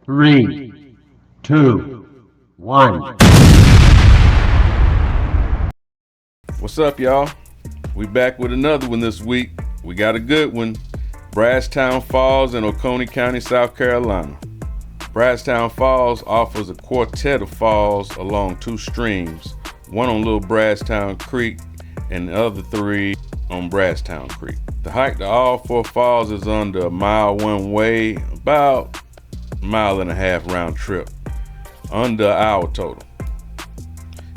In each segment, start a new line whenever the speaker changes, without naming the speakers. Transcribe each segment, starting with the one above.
3, 2, 1.
What's up, y'all? We back with another one this week. We got a good one. Brasstown Falls in Oconee County, South Carolina. Brasstown Falls offers a quartet of falls along two streams, one on Little Brasstown Creek and the other three on Brasstown Creek. The hike to all four falls is under a mile one way, about a mile and a half round trip, under an hour total.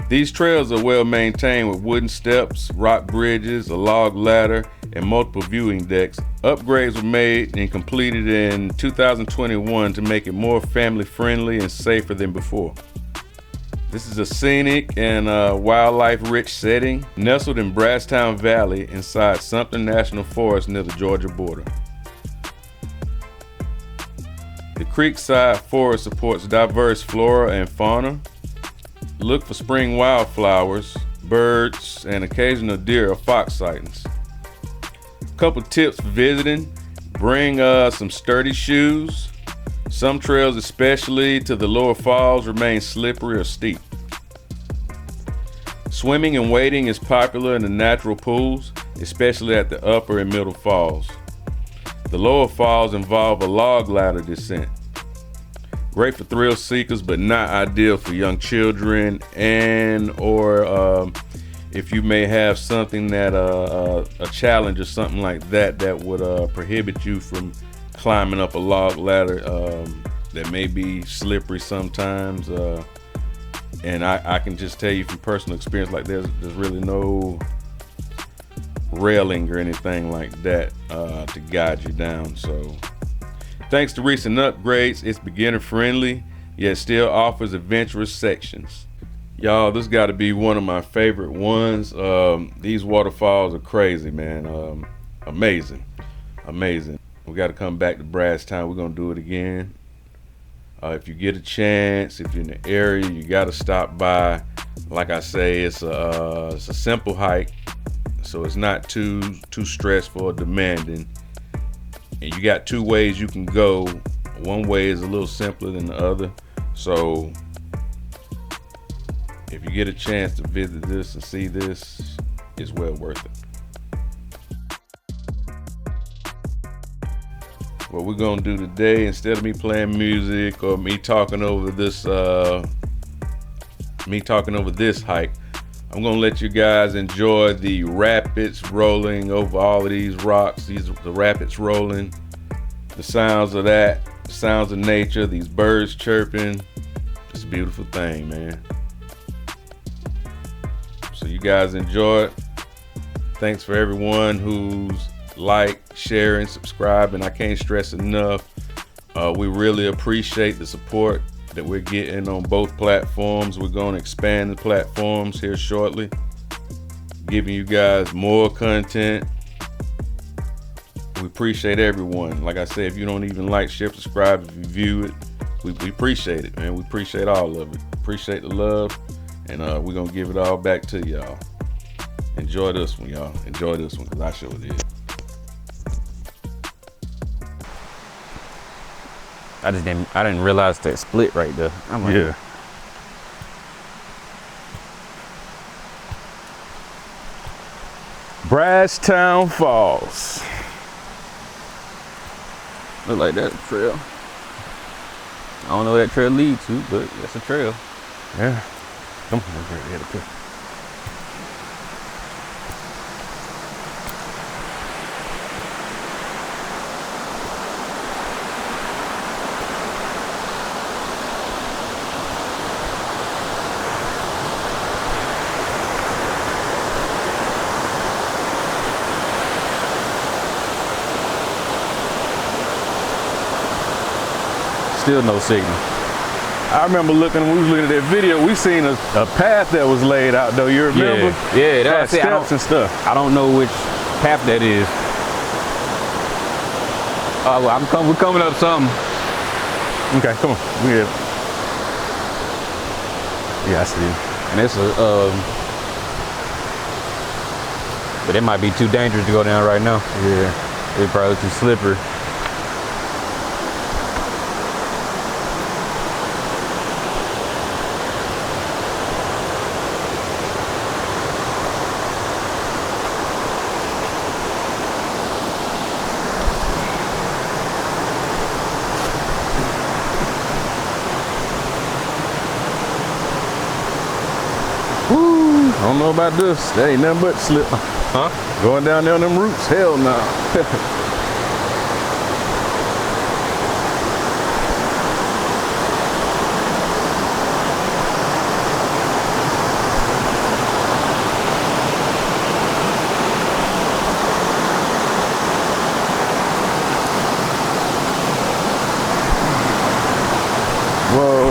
These trails are well maintained with wooden steps, rock bridges, a log ladder, and multiple viewing decks. Upgrades were made and completed in 2021 to make it more family friendly and safer than before. This is a scenic and wildlife rich setting nestled in Brasstown Valley inside Sumter National Forest near the Georgia border. The creekside forest supports diverse flora and fauna. Look for spring wildflowers, birds, and occasional deer or fox sightings. Couple tips for visiting: bring some sturdy shoes. Some trails, especially to the lower falls, remain slippery or steep. Swimming and wading is popular in the natural pools, especially at the upper and middle falls. The lower falls involve a log ladder descent. Great for thrill seekers, but not ideal for young children and or if you may have something that a challenge or something like that would prohibit you from climbing up a log ladder that may be slippery sometimes. And I can just tell you from personal experience, like there's really no railing or anything like that to guide you down. So thanks to recent upgrades, it's beginner friendly, yet still offers adventurous sections. Y'all, this got to be one of my favorite ones. These waterfalls are crazy, man. Amazing. We got to come back to Brasstown. We're going to do it again. If you get a chance, if you're in the area, you got to stop by. Like I say, it's a simple hike, so it's not too stressful or demanding. And you got two ways you can go. One way is a little simpler than the other. So if you get a chance to visit this and see this, it's well worth it. What we're gonna do today, instead of me playing music or me talking over this hike, I'm gonna let you guys enjoy the rapids rolling over all of these rocks. The rapids rolling, the sounds of that, the sounds of nature, these birds chirping. It's a beautiful thing, man. So you guys enjoy it. Thanks for everyone who's liked, sharing, subscribing. I can't stress enough. We really appreciate the support that we're getting on both platforms. We're going to expand the platforms here shortly, giving you guys more content. We appreciate everyone. Like I said, if you don't even like, share, subscribe, if you view it, we appreciate it, man. We appreciate all of it. Appreciate the love, and we're going to give it all back to y'all. Enjoy this one, y'all. Enjoy this one, because I sure did.
I didn't realize that split right there. I'm like,
Yeah. Brasstown Falls.
look like that trail. I don't know where that trail leads to, but that's a trail.
Yeah. Come on, right there, the
Still no signal.
I remember we was looking at that video, we seen a path that was laid out though, you remember?
Yeah,
that's
it.
Steps and stuff.
I don't know which path that is. Well, we're coming up something.
Okay, come on. Yeah. Yeah, I see.
And it's but it might be too dangerous to go down right now.
Yeah.
It's probably too slippery. don't know about this. That ain't nothing but slip.
Huh?
Going down there on them roots, hell no. Whoa.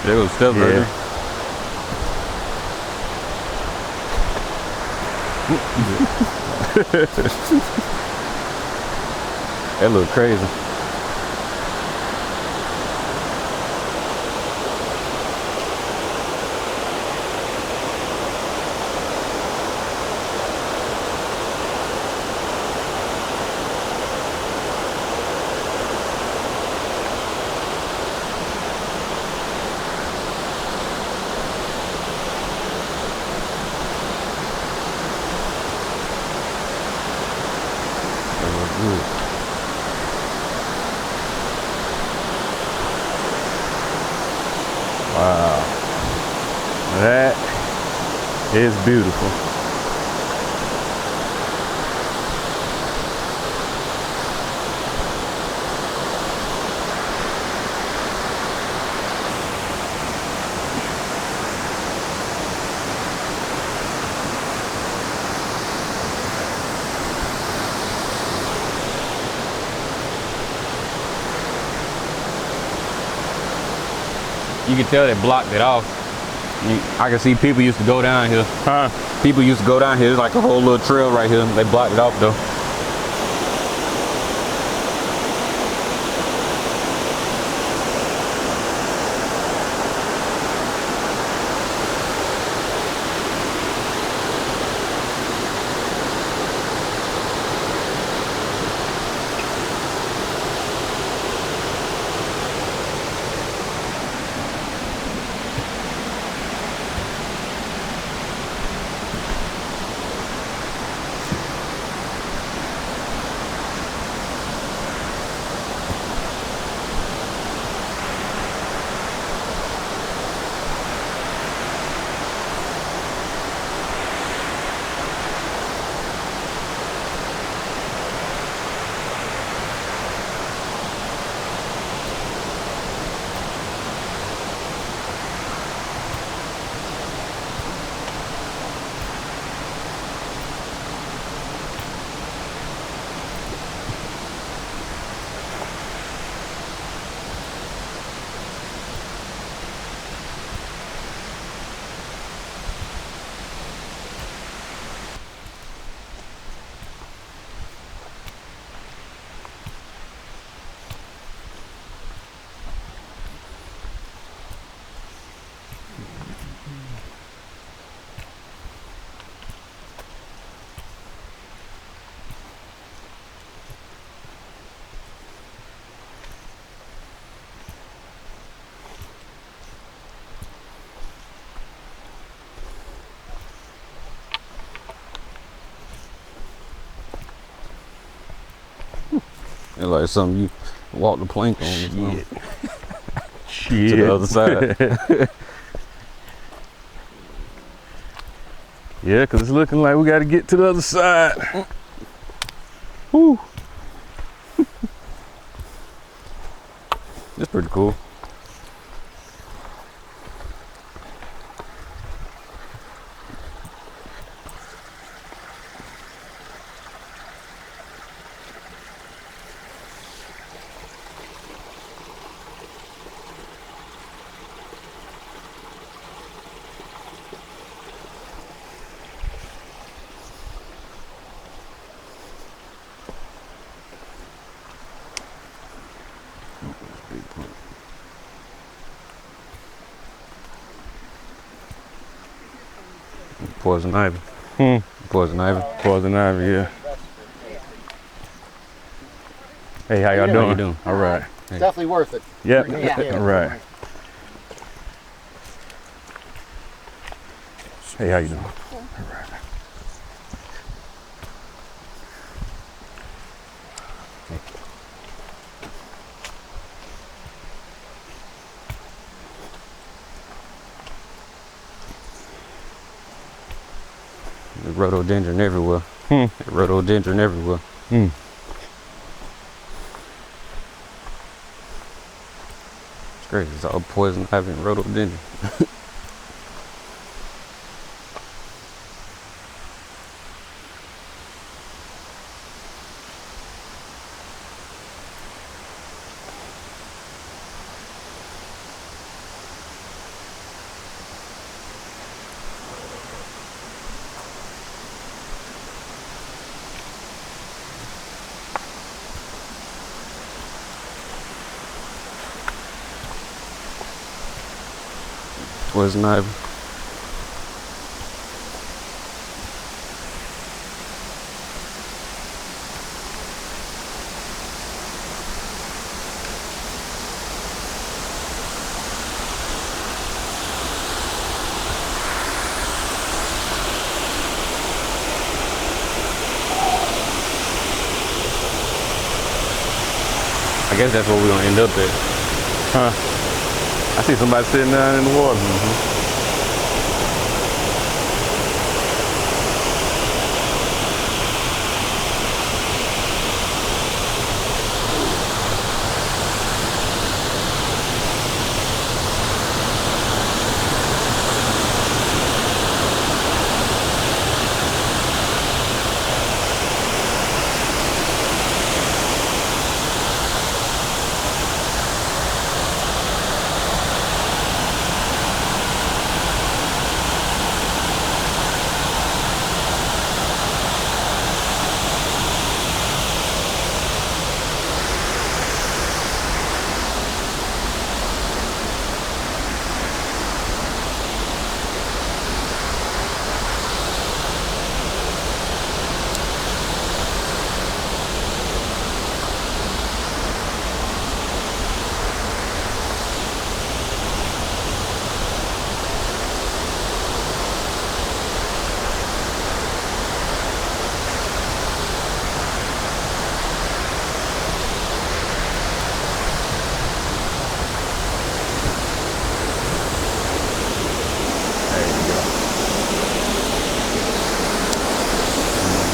There goes stuff right there. That look crazy. Wow, that is beautiful. You can tell they blocked it off. I can see people used to go down here. People used to go down here. There's like a whole little trail right here. They blocked it off though. It's like something you walk the plank on.
Shit.
To the other side.
Yeah, because it's looking like we got to get to the other side.
Woo. That's pretty cool. Big pump. Poison ivy. Poison ivy.
Poison ivy, yeah. Hey, how y'all doing?
How you doing?
All right.
It's definitely worth it.
Yep.
Yeah.
All right. Hey, how you doing? All right.
There's rhododendron everywhere. Rhododendron everywhere. It's crazy. It's all poison ivy and rhododendron. Poison ivy. I guess that's where we're gonna end up at.
Huh? I see somebody sitting down in the water.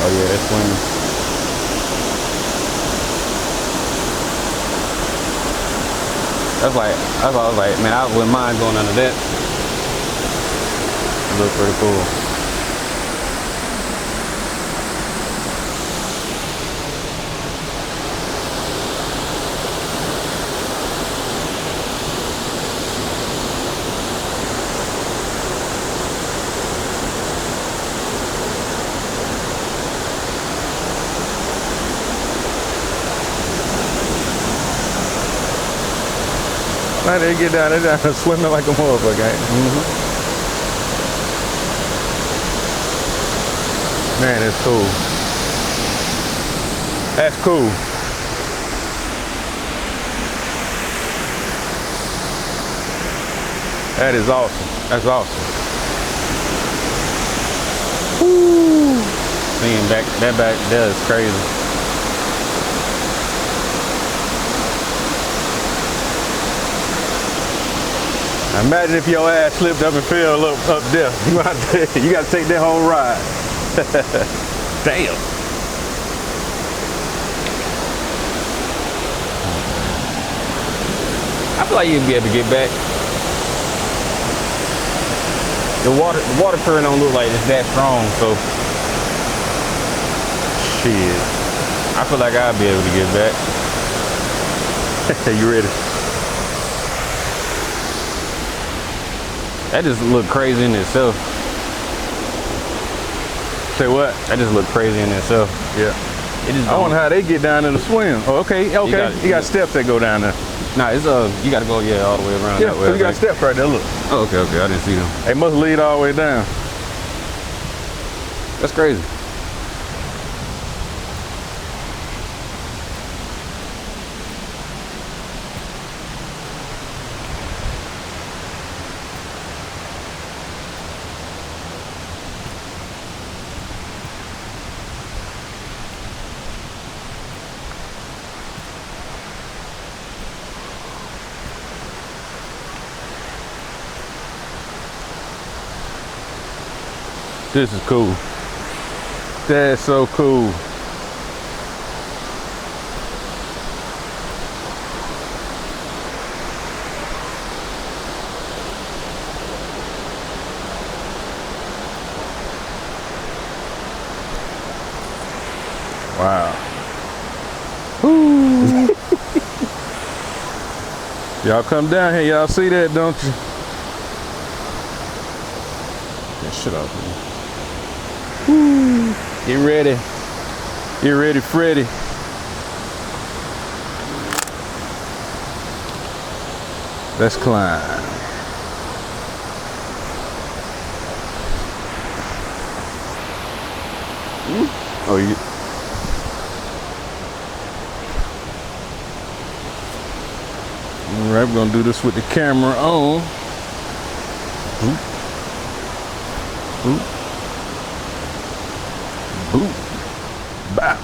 Oh yeah, that's swimming. That's why I was like, man, I wouldn't mind going under that. It looks pretty cool.
Now they get down, they're down there swimming like a motherfucker. Man, it's cool. That's cool. That is awesome. That's awesome.
Woo! Seeing back there is crazy.
Imagine if your ass slipped up and fell up there. You got to take that whole ride. Damn.
I feel like you'd be able to get back. The water current don't look like it's that strong, so
Shit.
I feel like I'll be able to get back.
You ready?
That just look crazy in itself.
Say what?
That just look crazy in itself.
Yeah.
It just
I wonder how they get down in the swim. Oh, okay. You got steps that go down there.
Nah, it's you gotta go all the way around.
Yeah,
that way.
you got steps right there. Look.
Oh, okay. I didn't see them.
They must lead all the way down.
That's crazy.
This is cool. That's so cool. Wow. Y'all come down here, y'all see that, don't you? Get shit off me. Get ready. Get ready, Freddy. Let's climb. Oh, you. All right, we're gonna do this with the camera on. Boop. Boop. Boop. Bop.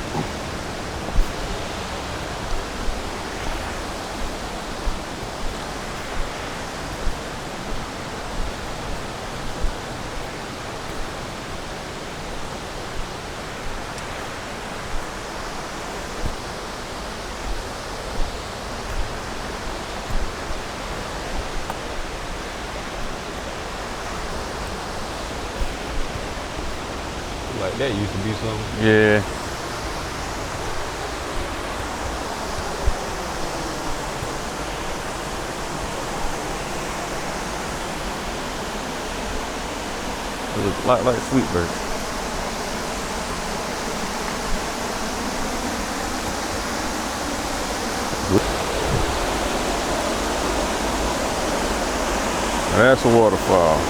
Like that used to be something.
Yeah.
It looked a lot like Sweetbird.
That's a waterfall.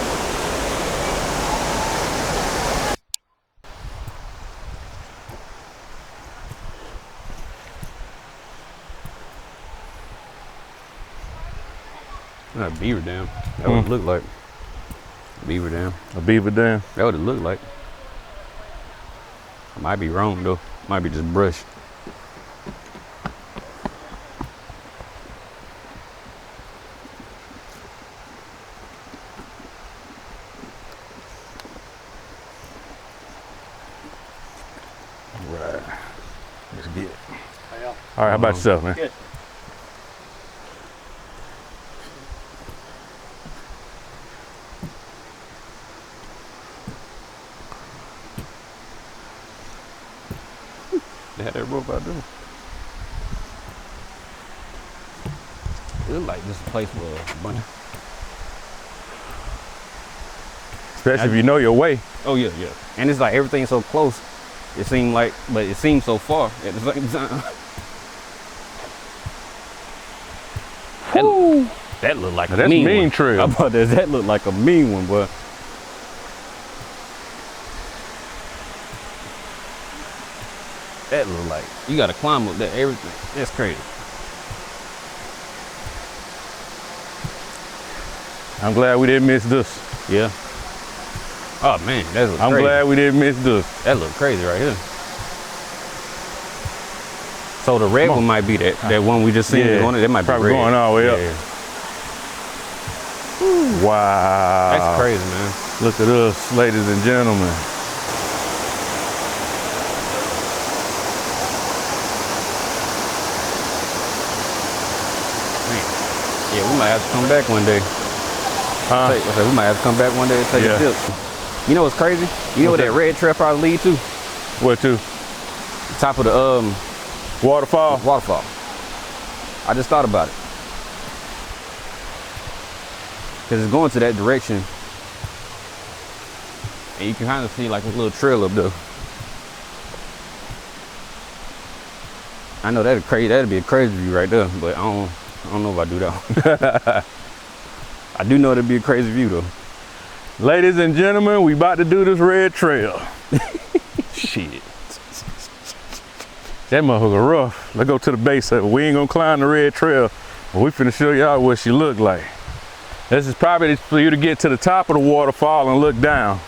Not a beaver dam. That would look like beaver dam.
A beaver dam.
That would it look like. I might be wrong though. Might be just brush.
Right. Let's get it. All right, how about yourself, man?
Good.
They had that rope out there. It looked like this place was a bunch.
Especially if you know your way.
Oh yeah. And it's like everything's so close. It seemed like, but it seems so far at the same time. That looked like
Now,
a
that's
mean
mean
one.
trail.
How about that? That looked like a mean one, but that looked like you gotta climb up that everything. That's crazy.
I'm glad we didn't miss this.
Yeah. Oh man, that looks
I'm
crazy.
glad we didn't miss this.
That look crazy right here. So the red one might be that one we just seen.
Yeah.
That might be
Probably
red.
going all the way up.
Yeah.
Wow.
That's crazy, man.
Look at us, ladies and gentlemen.
Yeah, we might have to come back one day.
Huh?
I said, we might have to come back one day and take
Yeah.
a dip. You know what's crazy? You know what that red trail probably lead to?
Where to?
Top of the
Waterfall?
waterfall. I just thought about it. Cause it's going to that direction. And you can kind of see like a little trail up there. I know that'd be a crazy view right there, but I don't know if I do that. I do know that'd be a crazy view though.
Ladies and gentlemen, we about to do this red trail. Shit. That motherfucker rough. Let's go to the base of it. We ain't gonna climb the red trail, but we finna show y'all what she look like. This is probably for you to get to the top of the waterfall and look down.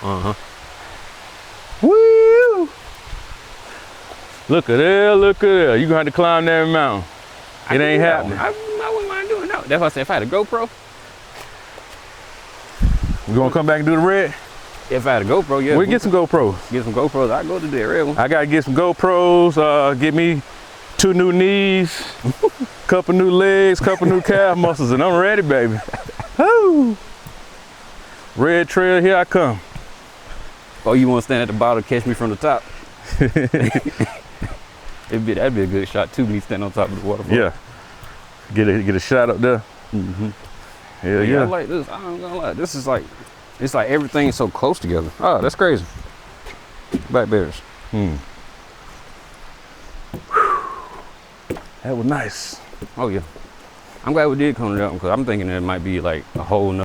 Woo! Look at there, look at there. You gonna have to climb that mountain. It ain't happening.
I wouldn't mind doing that. That's why I said if I had a GoPro.
You gonna come back and do the red?
If I had a GoPro, yeah.
We get some GoPros.
Get some GoPros. I go to the red one.
I gotta get some GoPros, get me 2 new knees, couple new legs, couple new calf muscles, and I'm ready, baby. Woo! Red trail, here I come.
Oh, you want to stand at the bottom, catch me from the top? That'd be a good shot too, me standing on top of the waterfall.
Yeah. Get a shot up there. Hell yeah.
I like this. I ain't gonna lie. This is like, it's like everything's so close together. Oh, that's crazy. Black bears.
That was nice.
Oh yeah. I'm glad we did come to that one because I'm thinking there might be like a whole nother